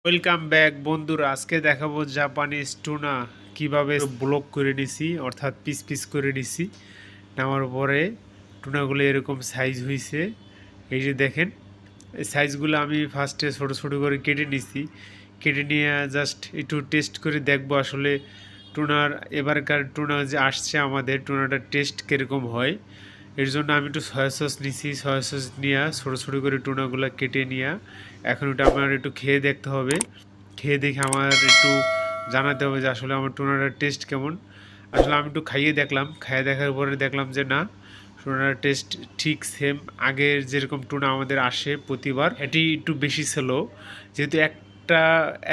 Welcome back বন্ধুরা, আজকে দেখাবো জাপানিজ টুনা কিভাবে ব্লক করে নিছি, অর্থাৎ পিস পিস করে নিছি। নেওয়ার পরে টুনাগুলো এরকম সাইজ হয়েছে। এই যে দেখেন, এই সাইজগুলো আমি ফার্স্টে ছোটো ছোটো করে কেটে নিছি। কেটে নিয়ে জাস্ট একটু টেস্ট করে দেখবো আসলে টুনার এবারকার টুনা যে আসছে আমাদের টুনাটার টেস্ট কীরকম হয়। এর জন্য আমি একটু সয়া সস নিছি, সয়া সস নিয়ে ছোটো ছোটো করে টুনাগুলো কেটে নিয়ে এখন ওটা আমার একটু খেয়ে দেখতে হবে। খেয়ে দেখে আমার একটু জানাতে হবে যে আসলে আমার টুনাটার টেস্ট কেমন। আসলে আমি একটু খাইয়ে দেখলাম, খাইয়ে দেখার পরে দেখলাম যে না, টুনার টেস্ট ঠিক সেম আগের যেরকম টুনা আমাদের আসে প্রতিবার, এটি একটু বেশি ছিল। যেহেতু একটা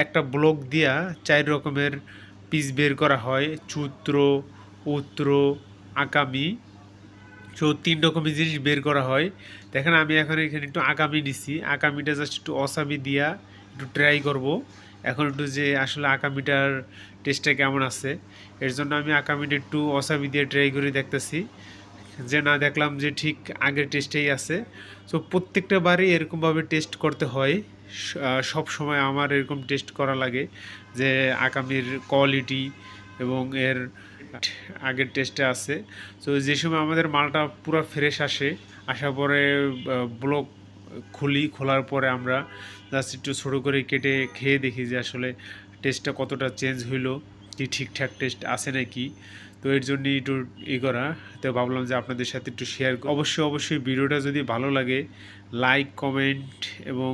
একটা ব্লক দিয়া 4 রকমের পিস বের করা হয়, চুত্র, উত্র, আকামি। সো 3 রকমের জিনিস বের করা হয়। দেখেন আমি এখন এখানে একটু আকামি নিছি, আকামিটা জাস্ট একটু অসামি দিয়া একটু ট্রাই করব। এখন একটু যে আসলে আকামিটার টেস্টটা কেমন আছে, এর জন্য আমি আকামিটা একটু অসামি দিয়ে ট্রাই করে দেখতেছি। যে না, দেখলাম যে ঠিক আগের টেস্টেই আছে। সো প্রত্যেকটা বারই এরকমভাবে টেস্ট করতে হয়। সব সময় আমার এরকম টেস্ট করা লাগে যে আকামির কোয়ালিটি এবং এর আগের টেস্টে আছে। সো যে সময় আমাদের মালটা পুরো ফ্রেশ আসে, আসার পরে ব্লক খোলার পরে আমরা জাস্ট একটু ছোটো করে কেটে খেয়ে দেখি যে আসলে টেস্টটা কতটা চেঞ্জ হইলো, কি ঠিকঠাক টেস্ট আছে নাকি। তো এর জন্যই একটু করা। তো ভাবলাম যে আপনাদের সাথে একটু শেয়ার। অবশ্যই অবশ্যই ভিডিওটা যদি ভালো লাগে, লাইক, কমেন্ট এবং